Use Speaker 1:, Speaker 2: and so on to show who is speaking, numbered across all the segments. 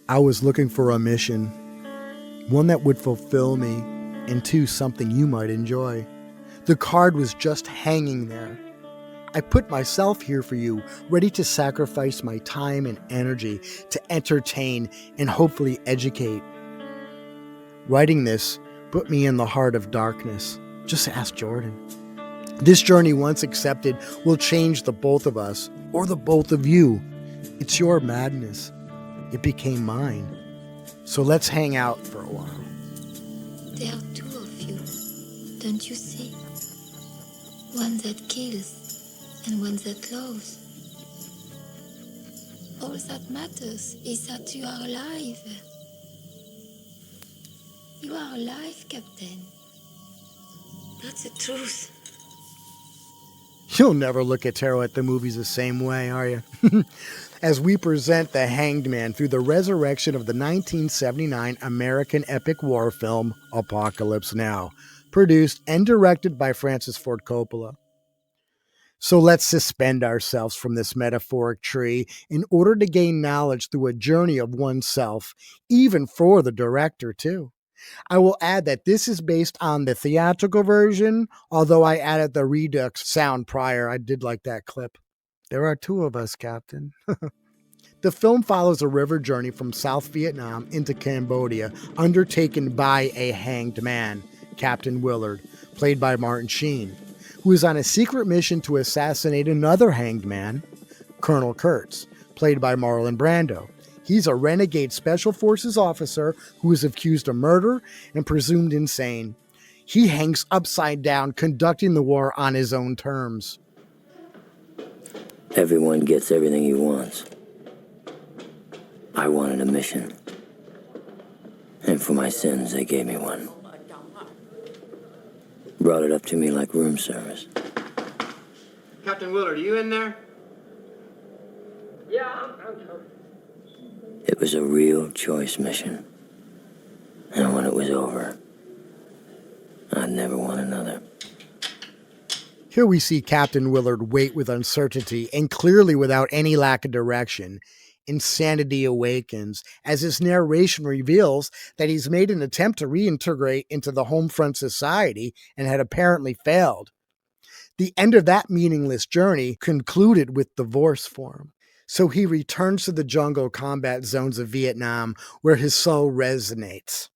Speaker 1: I was looking for a mission, one that would fulfill me, and two, something you might enjoy. The card was just hanging there. I put myself here for you, ready to sacrifice my time and energy to entertain and hopefully educate. Writing this put me in the heart of darkness. Just ask Jordan. This journey, once accepted, will change the both of us, or the both of you. It's your madness. It became mine. So let's hang out for a while.
Speaker 2: There are two of you, don't you see? One that kills and one that loves. All that matters is that you are alive. You are alive, Captain. That's the truth.
Speaker 1: You'll never look at tarot at the movies the same way, are you? As we present the Hanged Man through the resurrection of the 1979 American epic war film Apocalypse Now, produced and directed by Francis Ford Coppola. So let's suspend ourselves from this metaphoric tree in order to gain knowledge through a journey of oneself, even for the director too. I will add that this is based on the theatrical version, although I added the Redux sound prior. I did like that clip. There are two of us, Captain. The film follows a river journey from South Vietnam into Cambodia, undertaken by a hanged man, Captain Willard, played by Martin Sheen, who is on a secret mission to assassinate another hanged man, Colonel Kurtz, played by Marlon Brando. He's a renegade special forces officer who is accused of murder and presumed insane. He hangs upside down, conducting the war on his own terms.
Speaker 3: Everyone gets everything he wants. I wanted a mission. And for my sins, they gave me one. Brought it up to me like room service.
Speaker 4: Captain Willard, are you in there?
Speaker 5: Yeah,
Speaker 3: It was a real choice mission. And when it was over, I'd never want another.
Speaker 1: Here we see Captain Willard wait with uncertainty and clearly without any lack of direction. Insanity awakens as his narration reveals that he's made an attempt to reintegrate into the home front society and had apparently failed. The end of that meaningless journey concluded with divorce for him. So he returns to the jungle combat zones of Vietnam where his soul resonates.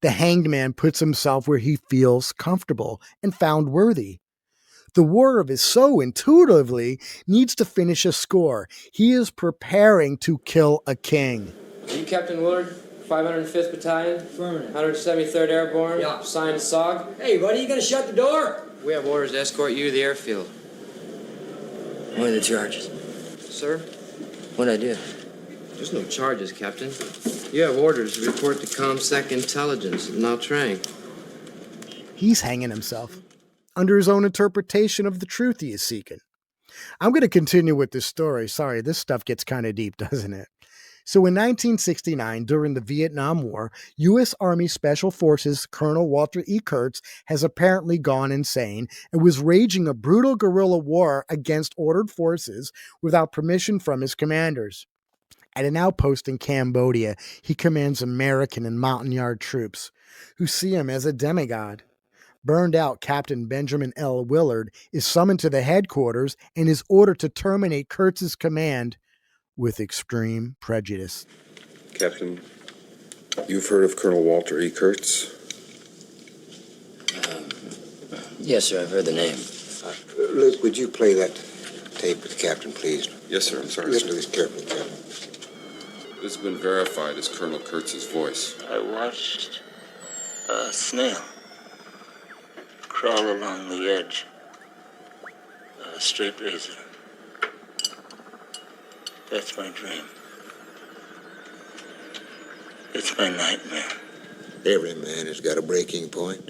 Speaker 1: The hanged man puts himself where he feels comfortable and found worthy. The war of his soul intuitively needs to finish a score. He is preparing to kill a king.
Speaker 4: Are you Captain Willard, 505th Battalion?
Speaker 5: Affirmative.
Speaker 4: 173rd Airborne?
Speaker 5: Yeah.
Speaker 4: Signed SOG?
Speaker 5: Hey, buddy, you gonna shut the door?
Speaker 4: We have orders to escort you to the airfield.
Speaker 3: What are the charges?
Speaker 4: Sir?
Speaker 3: What'd I do?
Speaker 4: There's no charges, Captain. You have orders to report to ComSec Intelligence in Nha Trang.
Speaker 1: He's hanging himself under his own interpretation of the truth he is seeking. I'm going to continue with this story. Sorry, this stuff gets kind of deep, doesn't it? So in 1969, during the Vietnam War, U.S. Army Special Forces Colonel Walter E. Kurtz has apparently gone insane and was waging a brutal guerrilla war against ordered forces without permission from his commanders. At an outpost in Cambodia, he commands American and Montagnard troops, who see him as a demigod. Burned out Captain Benjamin L. Willard is summoned to the headquarters and is ordered to terminate Kurtz's command with extreme prejudice.
Speaker 6: Captain, you've heard of Colonel Walter E. Kurtz?
Speaker 3: Yes, sir, I've heard the name.
Speaker 7: Luke, would you play that tape with the captain, please?
Speaker 6: Yes, sir. I'm sorry,
Speaker 7: Listen to
Speaker 6: sir.
Speaker 7: this carefully, Captain.
Speaker 6: This has been verified as Colonel Kurtz's voice.
Speaker 8: I watched a snail crawl along the edge of a straight razor. That's my dream. It's my nightmare.
Speaker 7: Every man has got a breaking point.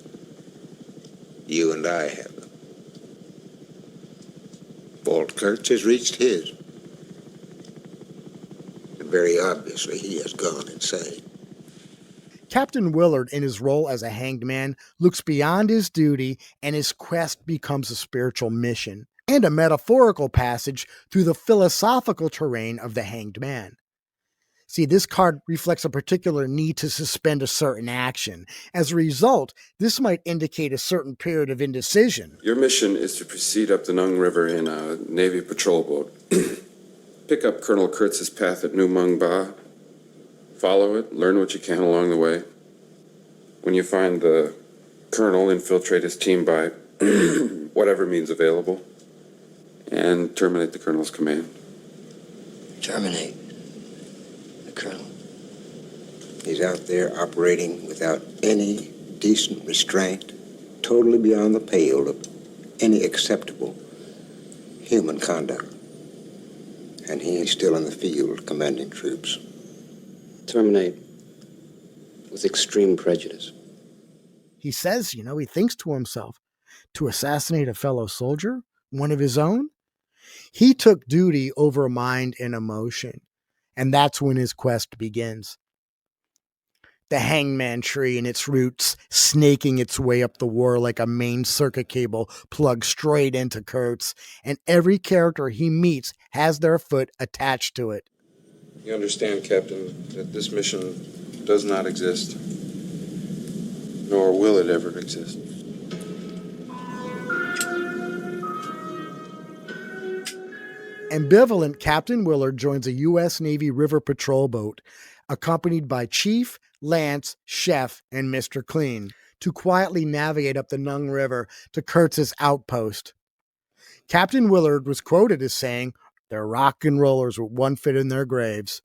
Speaker 7: You and I have them. Walt Kurtz has reached his. And very obviously he has gone insane.
Speaker 1: Captain Willard, in his role as a hanged man, looks beyond his duty, and his quest becomes a spiritual mission and a metaphorical passage through the philosophical terrain of the hanged man. See, this card reflects a particular need to suspend a certain action. As a result, this might indicate a certain period of indecision.
Speaker 6: Your mission is to proceed up the Nung River in a Navy patrol boat. Pick up Colonel Kurtz's path at New Mung Ba. Follow it, learn what you can along the way. When you find the colonel, infiltrate his team by whatever means available, and terminate the colonel's command.
Speaker 3: Terminate the colonel.
Speaker 7: He's out there operating without any decent restraint, totally beyond the pale of any acceptable human conduct. And he is still in the field commanding troops.
Speaker 5: Terminate with extreme prejudice.
Speaker 1: He says, he thinks to himself, to assassinate a fellow soldier, one of his own? He took duty over mind and emotion, and that's when his quest begins. The hangman tree and its roots snaking its way up the war like a main circuit cable plugged straight into Kurtz, and every character he meets has their foot attached to it.
Speaker 6: You understand, Captain, that this mission does not exist, nor will it ever exist.
Speaker 1: Ambivalent Captain Willard joins a U.S. Navy river patrol boat, accompanied by Chief, Lance, Chef, and Mr. Clean, to quietly navigate up the Nung River to Kurtz's outpost. Captain Willard was quoted as saying, "They're rock and rollers with one foot in their graves."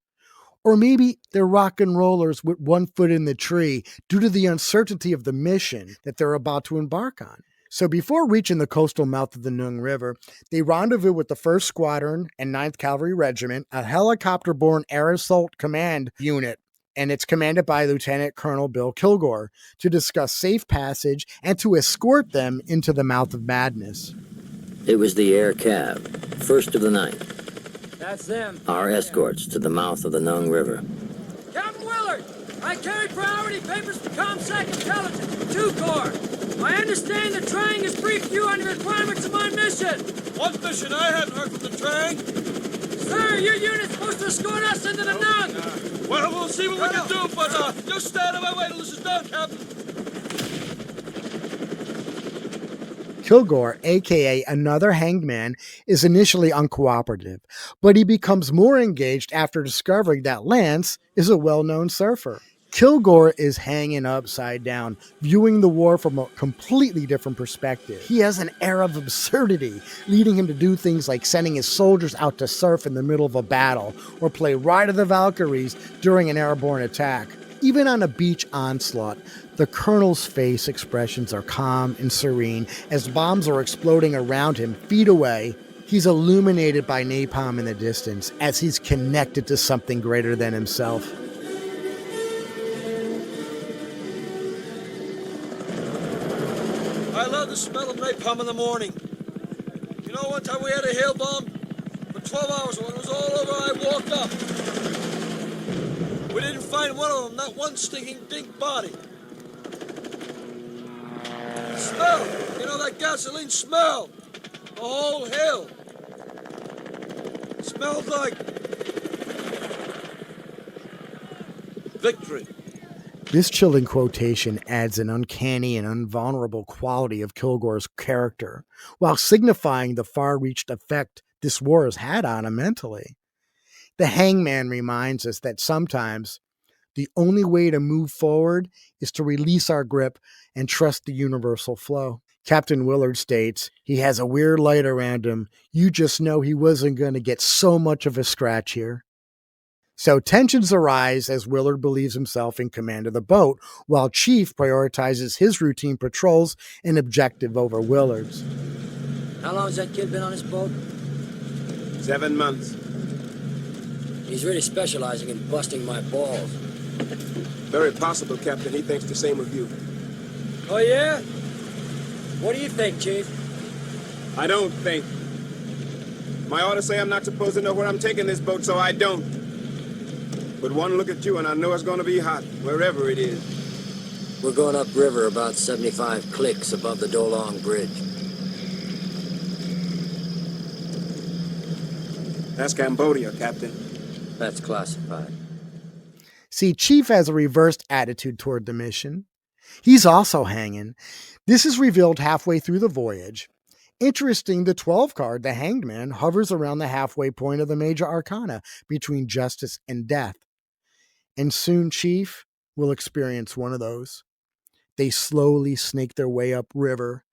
Speaker 1: Or maybe they're rock and rollers with one foot in the tree due to the uncertainty of the mission that they're about to embark on. So before reaching the coastal mouth of the Nung River, they rendezvous with the 1st Squadron and 9th Cavalry Regiment, a helicopter-borne air assault command unit, and it's commanded by Lieutenant Colonel Bill Kilgore, to discuss safe passage and to escort them into the mouth of madness.
Speaker 3: It was the air cab, first of the night.
Speaker 9: That's them.
Speaker 3: Our escorts to the mouth of the Nung River.
Speaker 9: Captain Willard, I carry priority papers to ComSec Intelligence, 2 Corps. I understand the Trang has briefed you on the requirements of my mission.
Speaker 10: What mission? I haven't heard from the Trang.
Speaker 9: Sir, your unit's supposed to escort us into the Nung.
Speaker 10: Well, we'll see what we can do, but just stand in my way till this is done, Captain.
Speaker 1: Kilgore, a.k.a. another hanged man, is initially uncooperative, but he becomes more engaged after discovering that Lance is a well-known surfer. Kilgore is hanging upside down, viewing the war from a completely different perspective. He has an air of absurdity, leading him to do things like sending his soldiers out to surf in the middle of a battle, or play Ride of the Valkyries during an airborne attack. Even on a beach onslaught, the colonel's face expressions are calm and serene as bombs are exploding around him feet away. He's illuminated by napalm in the distance as he's connected to something greater than himself.
Speaker 10: I love the smell of napalm in the morning. You know, one time we had a hail bomb? For 12 hours, when it was all over, I walked up. We didn't find one of them, not one stinking dink body. Smell! You know that gasoline smell? The whole hill. Smelled like victory.
Speaker 1: This chilling quotation adds an uncanny and invulnerable quality of Kilgore's character, while signifying the far-reached effect this war has had on him mentally. The hangman reminds us that sometimes the only way to move forward is to release our grip and trust the universal flow. Captain Willard states, he has a weird light around him. You just know he wasn't going to get so much of a scratch here. So tensions arise as Willard believes himself in command of the boat, while Chief prioritizes his routine patrols and objective over Willard's.
Speaker 9: How long has that kid been on this boat?
Speaker 10: 7 months.
Speaker 9: He's really specializing in busting my balls.
Speaker 10: Very possible, Captain. He thinks the same of you.
Speaker 9: Oh, yeah? What do you think, Chief?
Speaker 10: I don't think. My orders say I'm not supposed to know where I'm taking this boat, so I don't. But one look at you and I know it's going to be hot, wherever it is.
Speaker 9: We're going upriver about 75 clicks above the Dolong Bridge.
Speaker 10: That's Cambodia, Captain.
Speaker 9: That's classified.
Speaker 1: See, Chief has a reversed attitude toward the mission. He's also hanging. This is revealed halfway through the voyage. Interesting, the 12 card, the Hanged Man, hovers around the halfway point of the major arcana between justice and death. And soon Chief will experience one of those. They slowly snake their way upriver,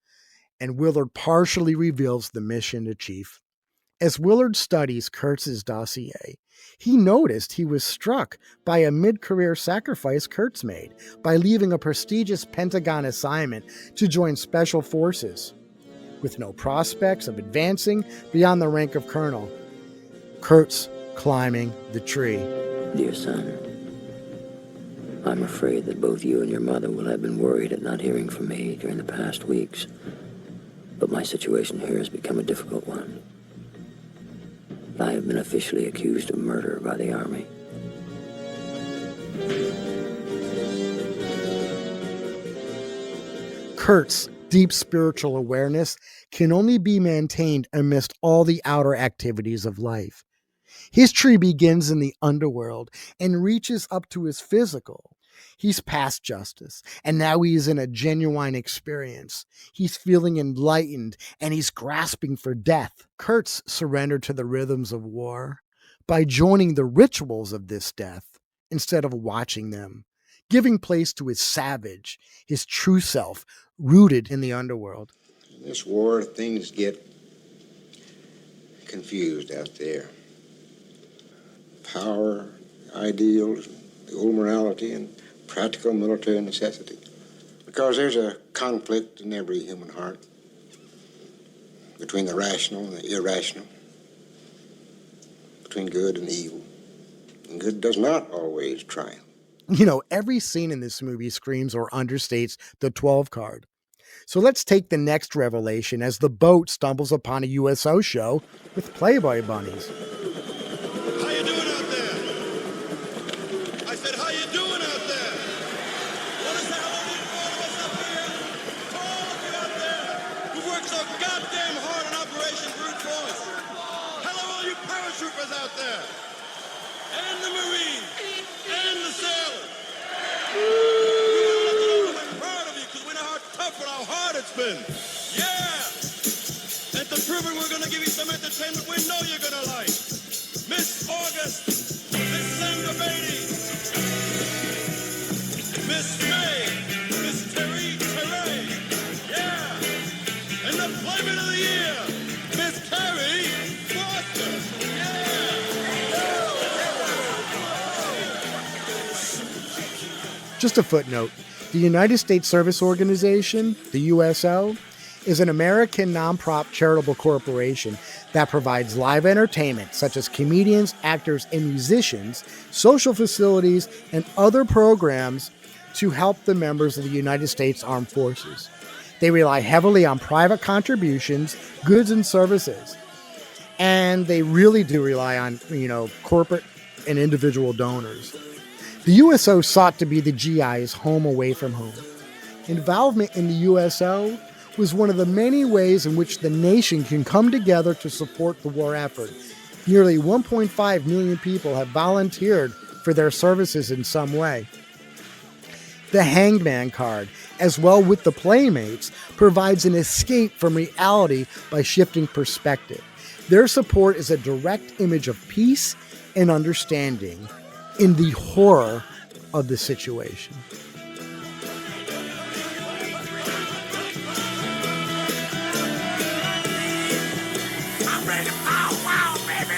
Speaker 1: and Willard partially reveals the mission to Chief. As Willard studies Kurtz's dossier, he noticed he was struck by a mid-career sacrifice Kurtz made by leaving a prestigious Pentagon assignment to join Special Forces, with no prospects of advancing beyond the rank of colonel. Kurtz climbing the tree.
Speaker 3: Dear son, I'm afraid that both you and your mother will have been worried at not hearing from me during the past weeks, but my situation here has become a difficult one. I have been officially accused of murder by the Army.
Speaker 1: Kurt's deep spiritual awareness can only be maintained amidst all the outer activities of life. His tree begins in the underworld and reaches up to his physical. He's past justice, and now he's in a genuine experience. He's feeling enlightened, and he's grasping for death. Kurtz surrendered to the rhythms of war by joining the rituals of this death instead of watching them, giving place to his savage, his true self, rooted in the underworld.
Speaker 7: In this war, things get confused out there. Power, ideals, the old morality, and practical military necessity. Because there's a conflict in every human heart between the rational and the irrational, between good and evil. And good does not always triumph.
Speaker 1: You know, every scene in this movie screams or understates the 12 card. So let's take the next revelation as the boat stumbles upon a USO show with Playboy bunnies.
Speaker 11: How you doing out there? I said, how you doing out there? What is that all these four of us up here? All of you out there who work so goddamn hard on Operation Brute Force. Hello, all you paratroopers out there. And the Marines. And the sailors. We're proud of you because we know how tough and how hard it's been. Yeah. And to prove it, we're going to give you some entertainment we know you're going to like. Miss August, Miss Sandra Beatty, Miss May, Miss Terry, yeah. And the Playmate of the Year, Miss Carrie Foster, yeah.
Speaker 1: Just a footnote, the United States Service Organization, the USO, is an American non-profit charitable corporation that provides live entertainment such as comedians, actors, and musicians, social facilities, and other programs to help the members of the United States Armed Forces. They rely heavily on private contributions, goods, and services. And they really do rely on, corporate and individual donors. The USO sought to be the GI's home away from home. Involvement in the USO was one of the many ways in which the nation can come together to support the war effort. Nearly 1.5 million people have volunteered for their services in some way. The Hanged Man card, as well with the Playmates, provides an escape from reality by shifting perspective. Their support is a direct image of peace and understanding in the horror of the situation.
Speaker 11: I'm ready to pow wow, baby.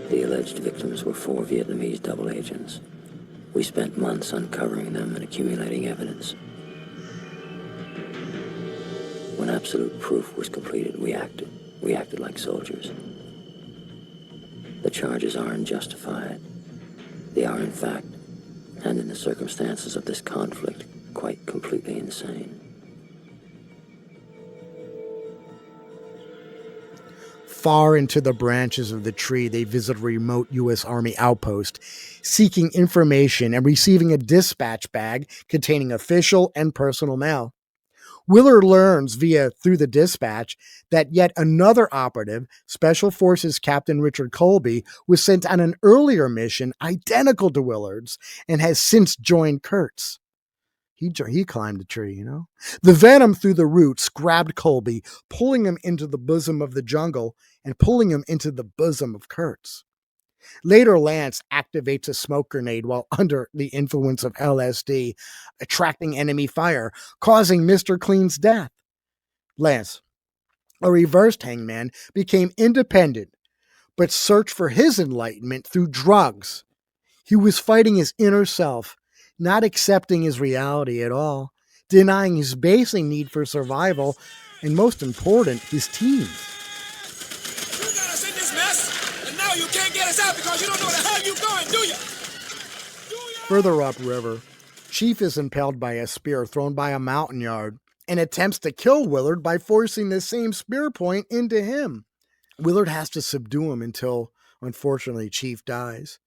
Speaker 3: The alleged victims were 4 Vietnamese double agents. We spent months uncovering them and accumulating evidence. When absolute proof was completed, we acted. We acted like soldiers. The charges aren't justified. They are, in fact, and in the circumstances of this conflict, quite completely insane.
Speaker 1: Far into the branches of the tree, they visit a remote U.S. Army outpost, seeking information and receiving a dispatch bag containing official and personal mail. Willard learns through the dispatch that yet another operative, Special Forces Captain Richard Colby, was sent on an earlier mission identical to Willard's and has since joined Kurtz. He climbed the tree, you know. The venom through the roots grabbed Colby, pulling him into the bosom of the jungle and pulling him into the bosom of Kurtz. Later, Lance activates a smoke grenade while under the influence of LSD, attracting enemy fire, causing Mr. Clean's death. Lance, a reversed hangman, became independent, but searched for his enlightenment through drugs. He was fighting his inner self, not accepting his reality at all, denying his basic need for survival, and most important, his team.
Speaker 9: You got us in this mess, and now you can't get us out because you don't know where the hell you're going, do you?
Speaker 1: Further upriver, Chief is impaled by a spear thrown by a mountain yard and attempts to kill Willard by forcing the same spear point into him. Willard has to subdue him until, unfortunately, Chief dies.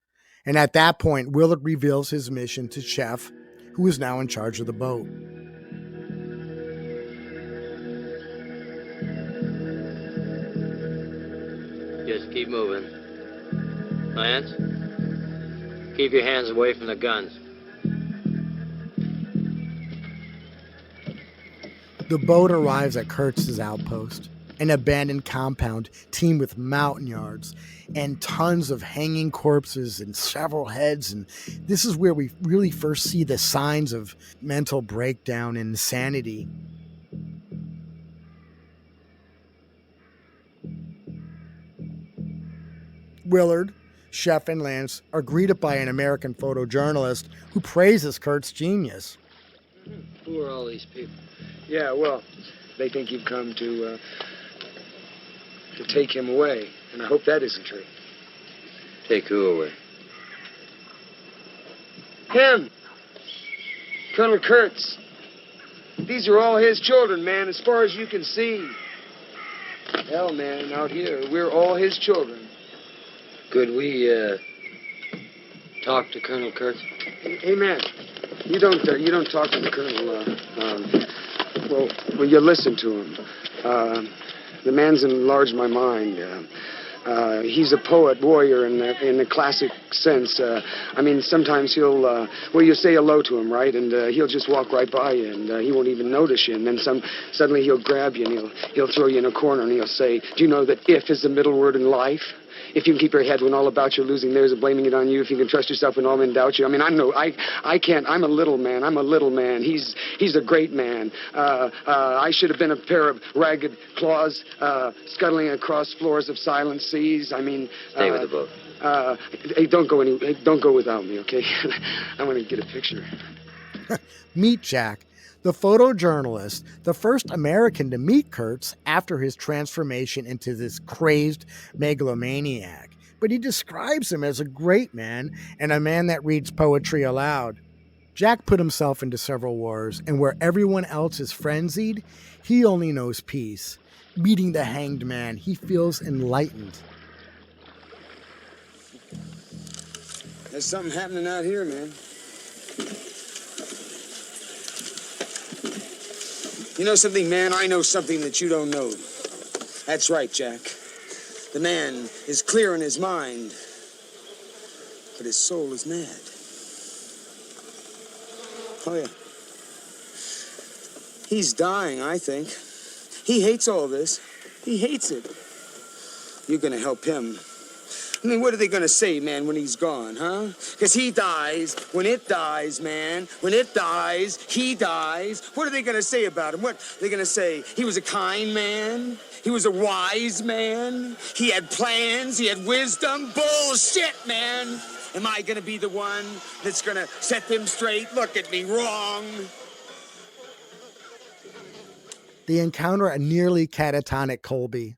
Speaker 1: And at that point, Willard reveals his mission to Chef, who is now in charge of the boat.
Speaker 12: Just keep moving. Lance, keep your hands away from the guns.
Speaker 1: The boat arrives at Kurtz's outpost, an abandoned compound teemed with mountain yards and tons of hanging corpses and several heads. And this is where we really first see the signs of mental breakdown and insanity. Willard, Chef, and Lance are greeted by an American photojournalist who praises Kurt's genius.
Speaker 12: Who are all these people?
Speaker 10: Yeah, well, they think you've come to take him away, and I hope that isn't true.
Speaker 12: Take who away?
Speaker 10: Him! Colonel Kurtz. These are all his children, man, as far as you can see. Hell, man, out here, we're all his children.
Speaker 12: Could we, talk to Colonel Kurtz?
Speaker 10: Hey, man, you don't talk to the Colonel, well, you listen to him. The man's enlarged my mind. He's a poet, warrior in the classic sense. I mean, sometimes he'll, you say hello to him, right? And he'll just walk right by you, and he won't even notice you. And then suddenly he'll grab you, and he'll throw you in a corner, and he'll say, do you know that if is the middle word in life? If you can keep your head when all about you're losing theirs and blaming it on you, if you can trust yourself when all men doubt you. I mean, I can't. I'm a little man. He's a great man. I should have been a pair of ragged claws scuttling across floors of silent seas. I mean,
Speaker 12: stay with the boat.
Speaker 10: Hey, don't go without me, okay? I want to get a picture.
Speaker 1: Meet Jack, the photojournalist, the first American to meet Kurtz after his transformation into this crazed megalomaniac. But he describes him as a great man and a man that reads poetry aloud. Jack put himself into several wars, and where everyone else is frenzied, he only knows peace. Meeting the hanged man, he feels enlightened.
Speaker 10: There's something happening out here, man. You know something, man? I know something that you don't know. That's right, Jack. The man is clear in his mind, but his soul is mad. Oh, yeah. He's dying, I think. He hates all this. He hates it. You're gonna help him. I mean, what are they gonna say, man, when he's gone, huh? Because he dies. When it dies, man. When it dies, he dies. What are they gonna say about him? What are they gonna say? He was a kind man. He was a wise man. He had plans. He had wisdom. Bullshit, man. Am I gonna be the one that's gonna set them straight? Look at me, wrong.
Speaker 1: They encounter a nearly catatonic Colby.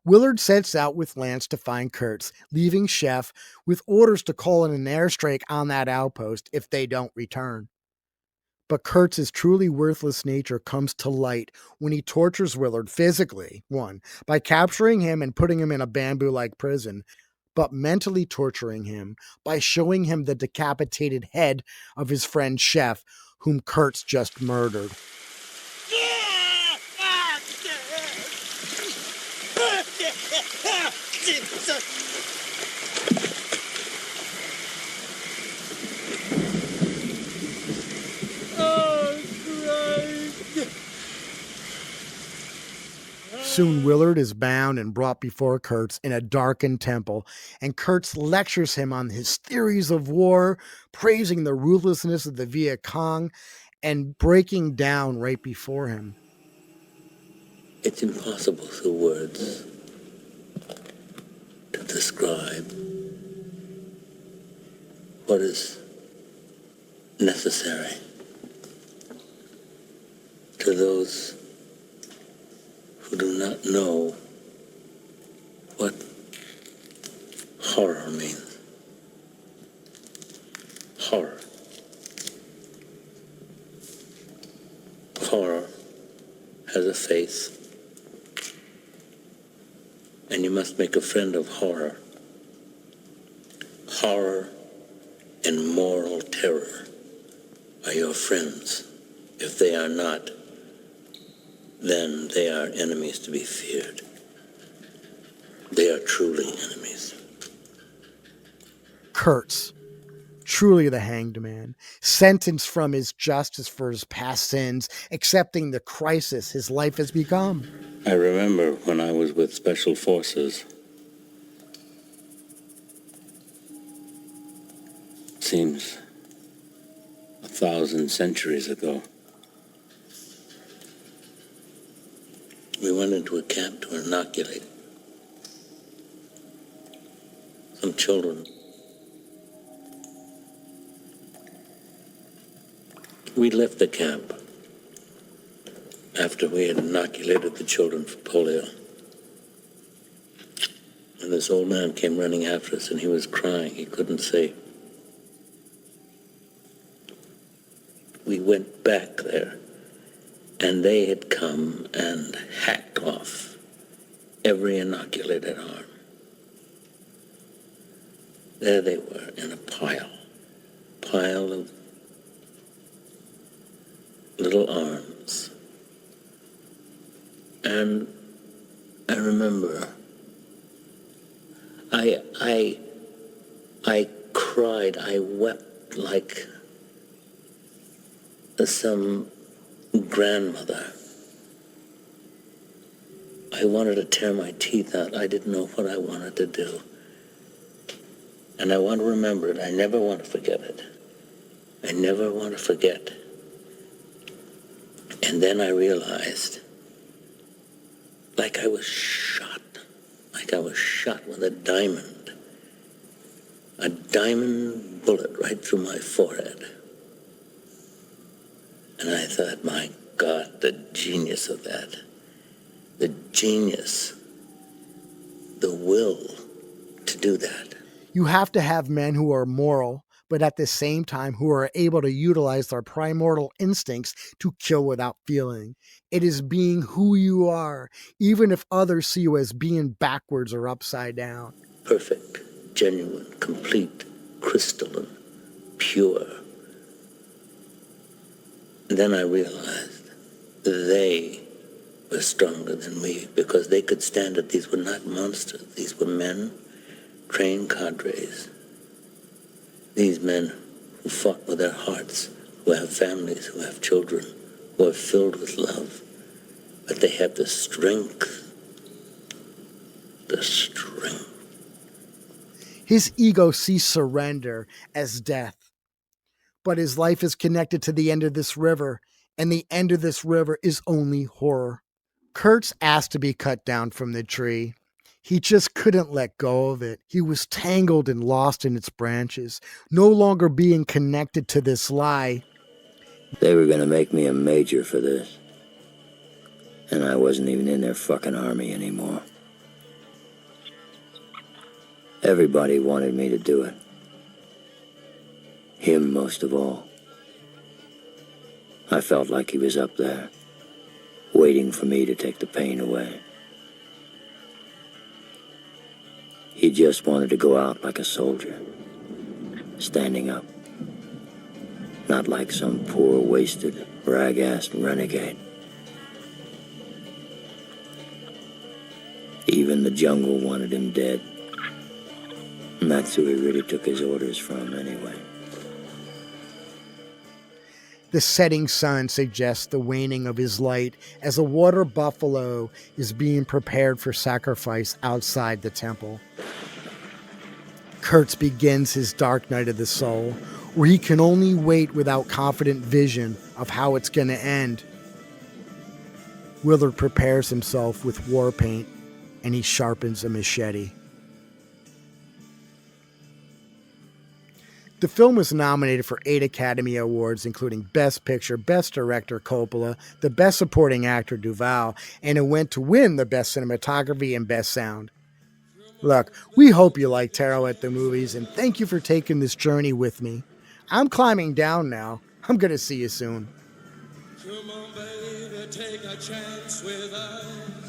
Speaker 1: Willard sets out with Lance to find Kurtz, leaving Chef with orders to call in an airstrike on that outpost if they don't return. But Kurtz's truly worthless nature comes to light when he tortures Willard physically, one, by capturing him and putting him in a bamboo-like prison, but mentally torturing him by showing him the decapitated head of his friend Chef, whom Kurtz just murdered.
Speaker 9: Yeah!
Speaker 1: Soon Willard is bound and brought before Kurtz in a darkened temple, and Kurtz lectures him on his theories of war, praising the ruthlessness of the Viet Cong and breaking down right before him.
Speaker 3: It's impossible through words to describe what is necessary to those who do not know what horror means. Horror. Horror has a face, and you must make a friend of horror. Horror and moral terror are your friends. If they are not, then they are enemies to be feared. They are truly enemies.
Speaker 1: Kurtz, truly the hanged man, sentenced from his justice for his past sins, accepting the crisis his life has become.
Speaker 3: I remember when I was with Special Forces. Seems 1,000 centuries ago. We went into a camp to inoculate some children. We left the camp after we had inoculated the children for polio. And this old man came running after us, and he was crying. He couldn't say. We went back there, and they had come and hacked off every inoculated arm. There they were in a pile of little arms. And I remember I cried, I wept like some grandmother. I wanted to tear my teeth out. I didn't know what I wanted to do. And I want to remember it. I never want to forget it. I never want to forget. And then I realized, like I was shot with a diamond bullet right through my forehead. And I thought, my God, the genius of that. The genius, the will to do that.
Speaker 1: You have to have men who are moral, but at the same time who are able to utilize their primordial instincts to kill without feeling. It is being who you are, even if others see you as being backwards or upside down.
Speaker 3: Perfect, genuine, complete, crystalline, pure. And then I realized they were stronger than me because they could stand it. These were not monsters. These were men, trained cadres. These men who fought with their hearts, who have families, who have children, who are filled with love. But they have the strength. The strength.
Speaker 1: His ego sees surrender as death. But his life is connected to the end of this river, and the end of this river is only horror. Kurtz asked to be cut down from the tree. He just couldn't let go of it. He was tangled and lost in its branches, no longer being connected to this lie.
Speaker 3: They were going to make me a major for this. And I wasn't even in their fucking army anymore. Everybody wanted me to do it. Him most of all. I felt like he was up there, waiting for me to take the pain away. He just wanted to go out like a soldier, standing up. Not like some poor, wasted, rag-assed renegade. Even the jungle wanted him dead. And that's who he really took his orders from anyway.
Speaker 1: The setting sun suggests the waning of his light as a water buffalo is being prepared for sacrifice outside the temple. Kurtz begins his dark night of the soul, where he can only wait without confident vision of how it's going to end. Willard prepares himself with war paint, and he sharpens a machete. The film was nominated for 8 Academy Awards, including Best Picture, Best Director Coppola, the Best Supporting Actor Duvall, and it went to win the Best Cinematography and Best Sound. Look, we hope you like Tarot at the Movies, and thank you for taking this journey with me. I'm climbing down now. I'm going to see you soon.
Speaker 11: Come on, baby, take a chance with us.